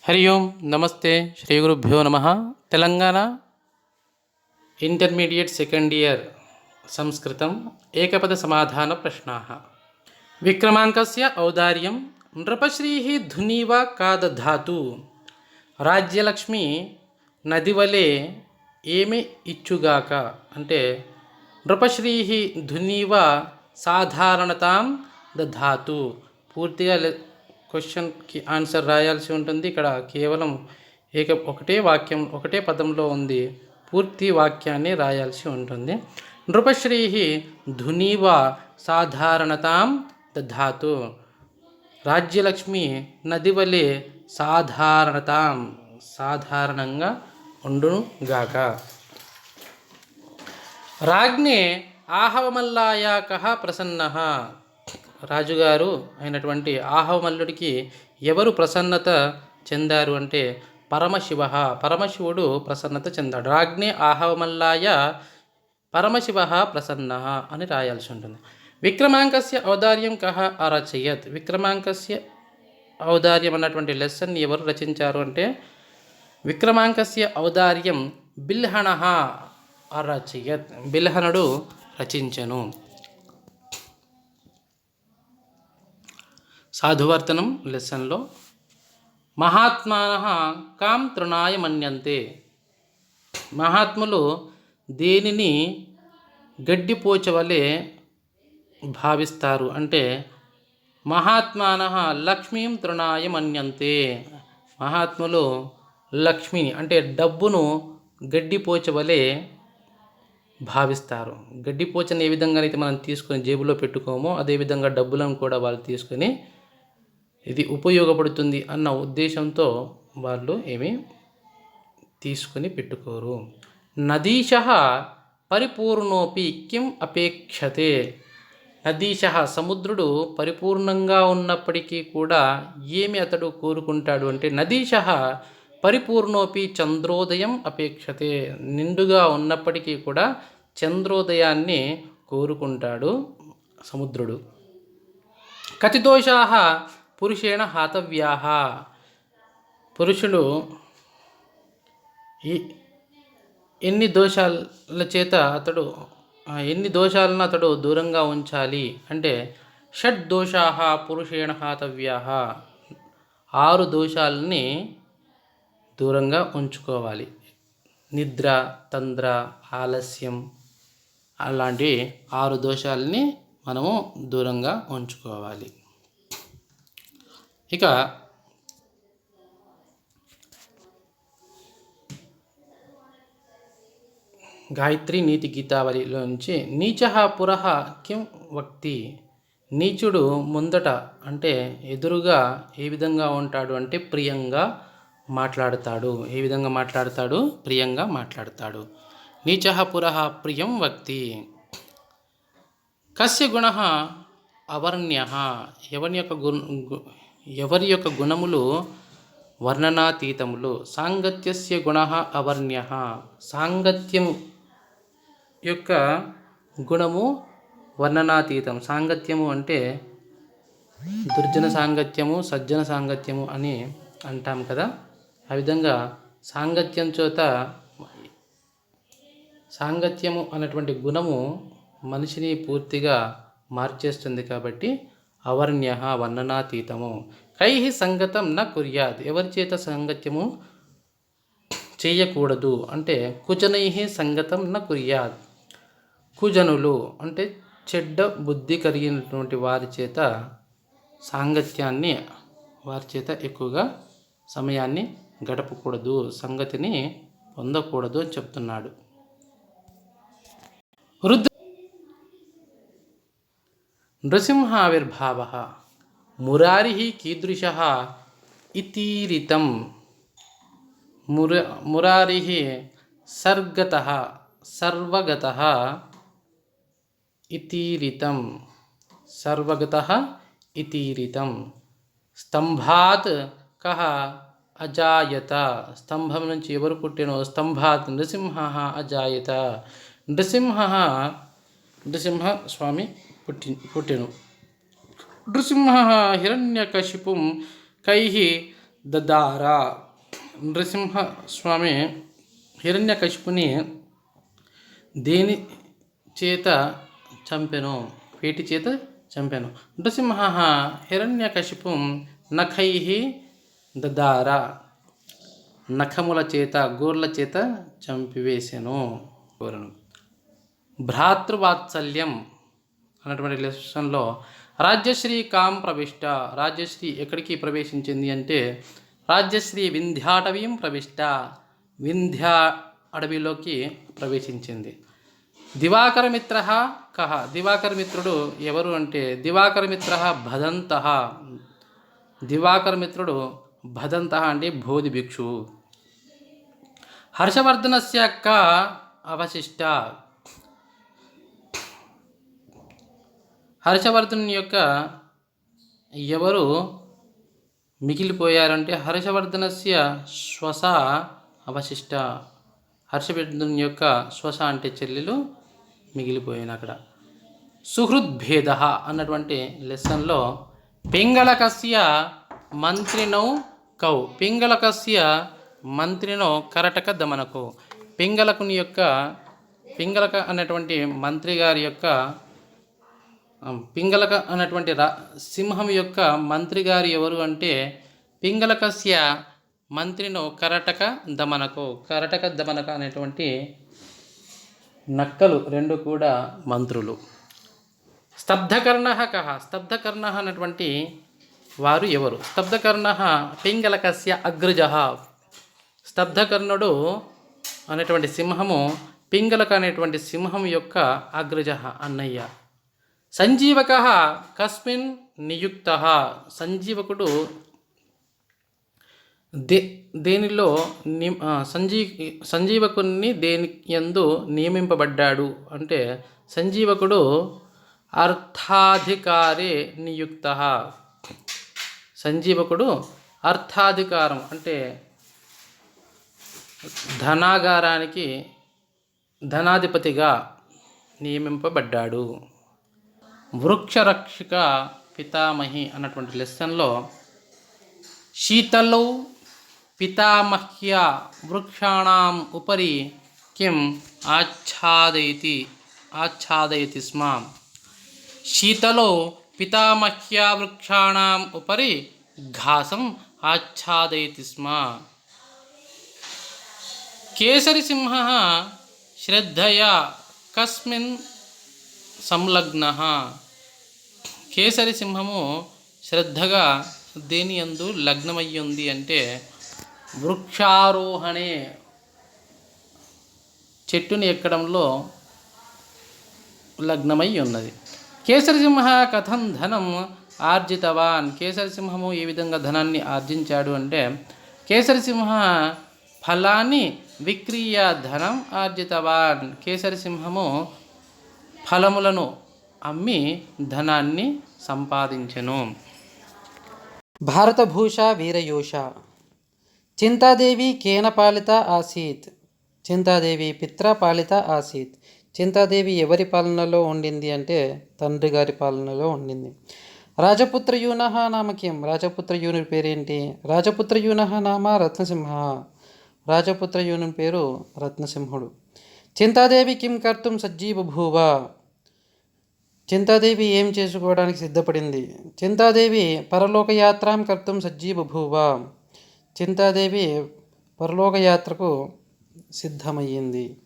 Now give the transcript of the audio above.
हरि ओम नमस्ते श्री गुरुभ्यो नमः। तेलंगाना इंटरमीडिएट सेकेंड इयर संस्कृतम् एकपद समाधान प्रश्नाः। विक्रमांकस्य औदार्यं नृपश्रीः धुनीव कादधातु राज्यलक्ष्मी నదివలే ఏమి ఇచ్చుగాక అంటే నృపశ్రీः ధునీవ సాధారణతాం దధాతు పూర్తిగా క్వశ్చన్కి ఆన్సర్ రాయాల్సి ఉంటుంది. ఇక్కడ కేవలం ఒకటే వాక్యం ఒకటే పదంలో ఉంది, పూర్తి వాక్యాన్ని రాయాల్సి ఉంటుంది. నృపశ్రీः ధునీవ సాధారణతాం దధాతు రాజ్యలక్ష్మి నదివలే సాధారణతాం సాధారణంగా ఉండును గాక. రాజ్ఞే ఆహవమల్లాయ కః ప్రసన్నః రాజుగారు అయినటువంటి ఆహవమల్లుడికి ఎవరు ప్రసన్నత చెందారు అంటే పరమశివ, పరమశివుడు ప్రసన్నత చెందాడు. రాజ్ఞే ఆహవమల్లాయ పరమశివ ప్రసన్నః అని రాయాల్సి ఉంటుంది. విక్రమాంకస్య ఔదార్యం కః అరచయత్ విక్రమాంకస్య ఔదార్యం అన్నటువంటి లెసన్ ఎవరు రచించారు అంటే విక్రమాంకస్య ఔదార్యం బిల్హణః అరచయత్ బిల్హణుడు రచించెను. సాధువర్తనం లెసన్లో మహాత్మానః కాం తృణాయ మన్యంతే మహాత్ములు దేనిని గడ్డిపోచవలే భావిస్తారు అంటే మహాత్మానః లక్ష్మీం తృణాయ మన్యంతే మహాత్ములు లక్ష్మిని అంటే డబ్బును గడ్డిపోచవలే భావిస్తారు. గడ్డిపోచని ఏ విధంగా అయితే మనం తీసుకొని జేబులో పెట్టుకోమో అదేవిధంగా డబ్బులను కూడా వాళ్ళు తీసుకొని ఇది ఉపయోగపడుతుంది అన్న ఉద్దేశంతో వాళ్ళు ఏమీ తీసుకొని పెట్టుకోరు. నదీశః పరిపూర్ణోపి కిం అపేక్షతే నదీశః సముద్రుడు పరిపూర్ణంగా ఉన్నప్పటికీ కూడా ఏమి అతడు కోరుకుంటాడు అంటే నదీశః పరిపూర్ణోపి చంద్రోదయం అపేక్షతే నిండుగా ఉన్నప్పటికీ కూడా చంద్రోదయాన్ని కోరుకుంటాడు సముద్రుడు. కతిదోషాః పురుషేణ హాతవ్యాః పురుషుడు ఎన్ని దోషాల చేత అతడు ఎన్ని దోషాలను అతడు దూరంగా ఉంచాలి అంటే షడ్ దోషాః పురుషేణ హాతవ్యాః 6 దోషాలని దూరంగా ఉంచుకోవాలి. నిద్ర, తంద్ర, ఆలస్యం అలాంటి 6 దోషాలని మనము దూరంగా ఉంచుకోవాలి. ఇక గాయత్రి నీతి గీతావళిలో నుంచి నీచః పురః కిం వక్తి నీచుడు ముందట అంటే ఎదురుగా ఏ విధంగా ఉంటాడు అంటే ప్రియంగా మాట్లాడతాడు. ఏ విధంగా మాట్లాడతాడు? ప్రియంగా మాట్లాడతాడు. నీచః పురః ప్రియం వక్తి. కస్య గుణః అవర్ణ్యః ఎవరి యొక్క గుణములు వర్ణనాతీతములు. సాంగత్యస్య గుణః అవర్ణ్యః సాంగత్యం యొక్క గుణము వర్ణనాతీతం. సాంగత్యము అంటే దుర్జన సాంగత్యము, సజ్జన సాంగత్యము అని అంటాం కదా. ఆ విధంగా సాంగత్యం చోత సాంగత్యము అన్నటువంటి గుణము మనిషిని పూర్తిగా మార్చేస్తుంది కాబట్టి అవర్ణ్యః వర్ణనాతీతము. కైః సంగతం న కుర్యాత్ ఎవరి చేత సంగత్యము చేయకూడదు అంటే కుజనైః సంగతం న కుర్యాత్ కుజనులు అంటే చెడ్డ బుద్ధి కలిగినటువంటి వారి చేత సాంగత్యాన్ని వారి చేత ఎక్కువగా సమయాన్ని గడపకూడదు, సంగతిని పొందకూడదు అని చెప్తున్నాడు. నృసింహావిర్భావః మురారిః కీదృశः ఇతీరితం మురారిః సర్గతః సర్వగతః ఇతీరితం సర్వగతః ఇతీరితం. స్తంభాత్ కః అజాయత స్తంభం నుంచి ఎవరు పుట్టెనో స్తంభాత్ నృసింహః అజాయత నృసింహ స్వామి పుట్టెను. నృసింహ హిరణ్యకశిపుం కైః దదార. నృసింహస్వామి హిరణ్యకశిపుని దేని చేత చంపెను? వేటి చేత చంపెను? నృసింహ హిరణ్యకశిపుం నఖై దదార. నఖముల చేత, గోర్ల చేత చంపివేసెను. భ్రాతృవాత్సల్యం అన్నటువంటి లెసన్లో రాజ్యశ్రీ కాం ప్రవిష్ట. రాజ్యశ్రీ ఎక్కడికి ప్రవేశించింది అంటే రాజ్యశ్రీ వింధ్యాటవీం ప్రవిష్ట. వింధ్యా అడవిలోకి ప్రవేశించింది. దివాకర మిత్ర కహ. దివాకర మిత్రుడు ఎవరు అంటే దివాకర మిత్ర భదంత. దివాకర మిత్రుడు భదంత అంటే బోధి భిక్షువు. హర్షవర్ధనస్య క అవశిష్ట. హర్షవర్ధన్ యొక్క ఎవరు మిగిలిపోయారంటే హర్షవర్ధనస్య శ్వస అవశిష్ట. హర్షవర్ధన్ యొక్క శ్వస అంటే చెల్లెలు మిగిలిపోయిన అక్కడ. సుహృద్భేద అన్నటువంటి లెసన్లో పింగళకస్య మంత్రినౌ కౌ. పింగళకస్య మంత్రినో కరటక దమనకో. పింగళకుని యొక్క పింగళక అనేటువంటి మంత్రి గారి యొక్క పింగళక అనేటువంటి సింహం యొక్క మంత్రి గారు ఎవరు అంటే పింగళకస్య మంత్రినో కరటక దమనకో. కరటక దమనక అనేటువంటి నక్కలు రెండు కూడా మంత్రులు. స్తబ్ధకర్ణ కహ. స్తబ్ధకర్ణ అనేటువంటి వారు ఎవరు? స్తబ్ధకర్ణ పింగళకస్య అగ్రజ. స్తబ్ధకర్ణుడు అనేటువంటి సింహము పింగళక అనేటువంటి సింహం యొక్క అగ్రజ అన్నయ్య. సంజీవక కస్మిన్ నియుక్త. సంజీవకుడు దేనిలో సంజీవకుని దేని యందు నియమింపబడ్డాడు అంటే సంజీవకుడు అర్థాధికారే నియుక్త. సంజీవకుడు అర్థాధికారం అంటే ధనాగారానికి ధనాధిపతిగా నియమింపబడ్డాడు. వృక్షరక్షిక పితామహి అన్నటువంటి లెసన్లో శీతలౌ పితామహ్య వృక్షాణం ఉపరి కిం ఆచ్ఛాదయతి స్మ. శీతలో పితామహ్య వృక్షాణం ఉపరి ఘాసం ఆచ్ఛాదయతి స్మ. కేసరిసింహ శ్రద్ధయా కస్మిన్ సంలగ్నః. కేసరిసింహము శ్రద్ధగా దేని యందు లగ్నమయ్యింది అంటే వృక్షారోహణే, చెట్టుని ఎక్కడంలో లగ్నమై ఉన్నది. కేసరిసింహ కథం ధనం ఆర్జితవాన్. కేసరిసింహము ఏ విధంగా ధనాన్ని ఆర్జించాడు అంటే కేసరిసింహ ఫలాన్ని విక్రీయ ధనం ఆర్జితవాన్. కేసరిసింహము ఫలములను అమ్మి ధనాన్ని సంపాదించెను. భారతభూష వీరయోష. చింతాదేవి కేన పాలిత ఆసీత్? చింతాదేవి పిత్ర పాలిత ఆసీత్. చింతాదేవి ఎవరి పాలనలో ఉండింది అంటే తండ్రి గారి పాలనలో ఉండింది. రాజపుత్రయూనః నామ కిం? రాజపుత్రయూని పేరేంటి? రాజపుత్రయూనః నామ రత్నసింహ. రాజపుత్రయూని పేరు రత్నసింహుడు. చింతాదేవి కిం కర్తుం సజ్జీబభూవ. చింతాదేవి ఏం చేసుకోవడానికి సిద్ధపడింది? చింతాదేవి పరలోకయాత్రాం కర్తుం సజ్జీబభూవ. చింతాదేవి పరలోకయాత్రకు సిద్ధమయ్యింది.